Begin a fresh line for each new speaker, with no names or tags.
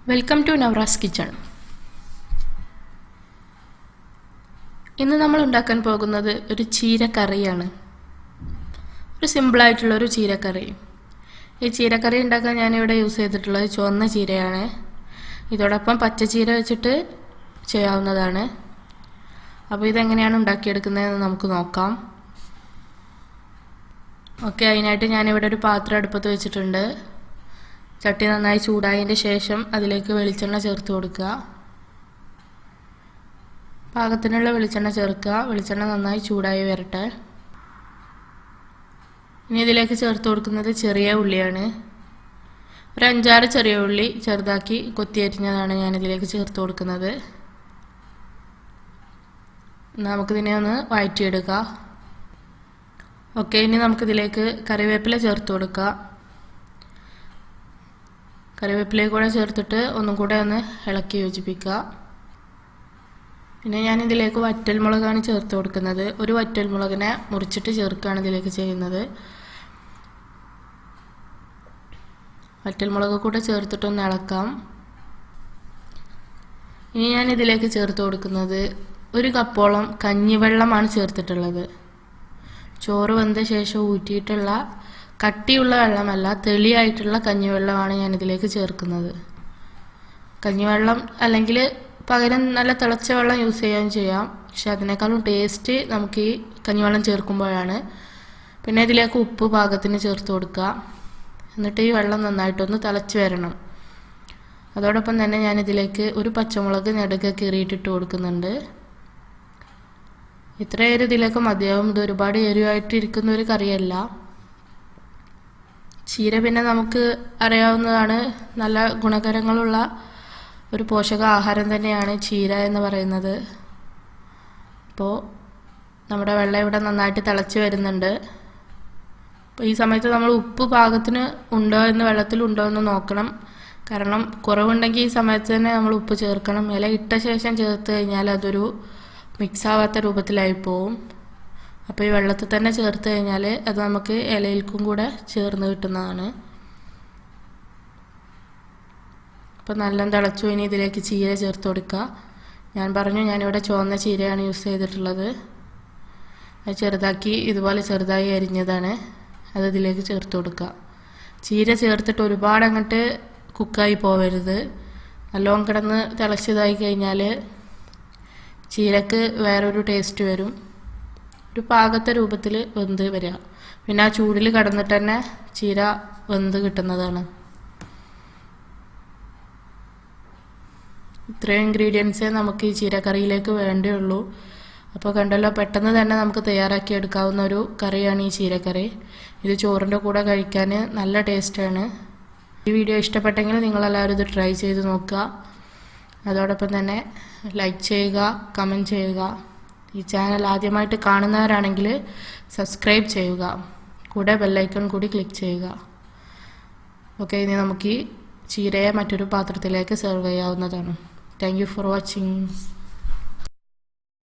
Welcome to Navaras kitchen. ഇന്ന് നമ്മൾ ഉണ്ടാക്കാൻ പോകുന്നത് ഒരു ചീരക്കറിയാണ്. ഒരു സിമ്പിളായിട്ടുള്ളൊരു ചീരക്കറി. ഈ ചീരക്കറി ഉണ്ടാക്കാൻ ഞാനിവിടെ യൂസ് ചെയ്തിട്ടുള്ളത് ചുവന്ന ചീരയാണ്. ഇതോടൊപ്പം പച്ചച്ചീര വെച്ചിട്ട് ചെയ്യാവുന്നതാണ്. അപ്പോൾ ഇതെങ്ങനെയാണ് ഉണ്ടാക്കിയെടുക്കുന്നതെന്ന് നമുക്ക് നോക്കാം. ഓക്കെ, അതിനായിട്ട് ഞാനിവിടെ ഒരു പാത്രം അടുപ്പത്ത് വെച്ചിട്ടുണ്ട്. ചട്ടി നന്നായി ചൂടായതിൻ്റെ ശേഷം അതിലേക്ക് വെളിച്ചെണ്ണ ചേർത്ത് കൊടുക്കുക. പാകത്തിനുള്ള വെളിച്ചെണ്ണ ചേർക്കുക. വെളിച്ചെണ്ണ നന്നായി ചൂടായി വരട്ടെ. ഇനി ഇതിലേക്ക് ചേർത്ത് കൊടുക്കുന്നത് ചെറിയ ഉള്ളിയാണ്. ഒരു 5-6 ചെറിയ ഉള്ളി ചെറുതാക്കി കൊത്തിയരിഞ്ഞതാണ് ഞാനിതിലേക്ക് ചേർത്ത് കൊടുക്കുന്നത്. നമുക്കിതിനെ ഒന്ന് വഴറ്റിയെടുക്കാം. ഓക്കെ, ഇനി നമുക്കിതിലേക്ക് കറിവേപ്പില ചേർത്ത് കൊടുക്കാം. കറിവേപ്പിലയും കൂടെ ചേർത്തിട്ട് ഒന്നും കൂടെ ഒന്ന് ഇളക്കി യോജിപ്പിക്കുക. പിന്നെ ഞാനിതിലേക്ക് വറ്റൽമുളകാണ് ചേർത്ത് കൊടുക്കുന്നത്. ഒരു വറ്റൽമുളകിനെ മുറിച്ചിട്ട് ചേർക്കുകയാണ് ഇതിലേക്ക് ചെയ്യുന്നത്. വറ്റൽമുളക് കൂടെ ചേർത്തിട്ടൊന്ന് ഇളക്കാം. ഇനി ഞാനിതിലേക്ക് ചേർത്ത് കൊടുക്കുന്നത് 1 കപ്പോളം കഞ്ഞിവെള്ളമാണ് ചേർത്തിട്ടുള്ളത്. ചോറ് വെന്ത ശേഷം ഊറ്റിയിട്ടുള്ള കട്ടിയുള്ള വെള്ളമല്ല, തെളിയായിട്ടുള്ള കഞ്ഞിവെള്ളമാണ് ഞാനിതിലേക്ക് ചേർക്കുന്നത്. കഞ്ഞിവെള്ളം അല്ലെങ്കിൽ പകരം നല്ല തിളച്ച വെള്ളം യൂസ് ചെയ്യാം. പക്ഷെ അതിനേക്കാളും ടേസ്റ്റ് നമുക്ക് ഈ കഞ്ഞിവെള്ളം ചേർക്കുമ്പോഴാണ്. പിന്നെ ഇതിലേക്ക് ഉപ്പ് പാകത്തിന് ചേർത്ത് കൊടുക്കുക. എന്നിട്ട് ഈ വെള്ളം നന്നായിട്ടൊന്ന് തിളച്ച് വരണം. അതോടൊപ്പം തന്നെ ഞാനിതിലേക്ക് ഒരു പച്ചമുളക് നെടുകെ കീറിയിട്ടിട്ട് കൊടുക്കുന്നുണ്ട്. ഇത്ര എരിവ് ഇതിലേക്ക് മതിയാവും. ഇത് ഒരുപാട് എരിവായിട്ടിരിക്കുന്ന ഒരു കറിയല്ല. ചീര പിന്നെ നമുക്ക് അറിയാവുന്നതാണ്, നല്ല ഗുണകരങ്ങളുള്ള ഒരു പോഷക ആഹാരം തന്നെയാണ് ചീര എന്ന് പറയുന്നത്. അപ്പോൾ നമ്മുടെ വെള്ളം ഇവിടെ നന്നായിട്ട് തിളച്ച് വരുന്നുണ്ട്. അപ്പോൾ ഈ സമയത്ത് നമ്മൾ ഉപ്പ് പാകത്തിന് ഉണ്ടോ എന്ന് വെള്ളത്തിലുണ്ടോ എന്ന് നോക്കണം. കാരണം കുറവുണ്ടെങ്കിൽ ഈ സമയത്ത് തന്നെ നമ്മൾ ഉപ്പ് ചേർക്കണം. ഇല ഇട്ട ശേഷം ചേർത്ത് കഴിഞ്ഞാൽ അതൊരു മിക്സാവാത്ത രൂപത്തിലായി പോവും. അപ്പോൾ ഈ വെള്ളത്തിൽ തന്നെ ചേർത്ത് കഴിഞ്ഞാൽ അത് നമുക്ക് ഇലയിൽക്കും കൂടെ ചേർന്ന് കിട്ടുന്നതാണ്. അപ്പോൾ നല്ല തിളച്ചു. ഇനി ഇതിലേക്ക് ചീര ചേർത്ത് കൊടുക്കുക. ഞാൻ പറഞ്ഞു, ഞാനിവിടെ ചുവന്ന ചീരയാണ് യൂസ് ചെയ്തിട്ടുള്ളത്. അത് ചെറുതാക്കി ഇതുപോലെ ചെറുതായി അരിഞ്ഞതാണ്. അത് ഇതിലേക്ക് ചേർത്ത് കൊടുക്കുക. ചീര ചേർത്തിട്ട് ഒരുപാട് അങ്ങോട്ട് കുക്കായി പോവരുത്. നല്ലോണം കിടന്ന് തിളച്ചതായി കഴിഞ്ഞാൽ ചീരക്ക് വേറൊരു ടേസ്റ്റ് വരും. ഒരു പാകത്തെ രൂപത്തിൽ വെന്ത് വരിക. പിന്നെ ആ ചൂടിൽ കിടന്നിട്ട് തന്നെ ചീര വെന്ത് കിട്ടുന്നതാണ്. ഇത്രയും ഇൻഗ്രീഡിയൻസേ നമുക്ക് ഈ ചീരക്കറിയിലേക്ക് വേണ്ടിയുള്ളൂ. അപ്പോൾ കണ്ടല്ലോ, പെട്ടെന്ന് തന്നെ നമുക്ക് തയ്യാറാക്കി എടുക്കാവുന്ന ഒരു കറിയാണ് ഈ ചീരക്കറി. ഇത് ചോറിൻ്റെ കൂടെ കഴിക്കാൻ നല്ല ടേസ്റ്റാണ്. ഈ വീഡിയോ ഇഷ്ടപ്പെട്ടെങ്കിൽ നിങ്ങളെല്ലാവരും ഇത് ട്രൈ ചെയ്ത് നോക്കുക. അതോടൊപ്പം തന്നെ ലൈക്ക് ചെയ്യുക, കമൻറ്റ് ചെയ്യുക. ഈ ചാനൽ ആദ്യമായിട്ട് കാണുന്നവരാണെങ്കിൽ സബ്സ്ക്രൈബ് ചെയ്യുക. കൂടെ ബെല്ലൈക്കൺ കൂടി ക്ലിക്ക് ചെയ്യുക. ഓക്കെ, ഇനി നമുക്ക് ഈ ചീരയെ മറ്റൊരു പാത്രത്തിലേക്ക് സെർവ് ചെയ്യാവുന്നതാണ്. Thank you for watching.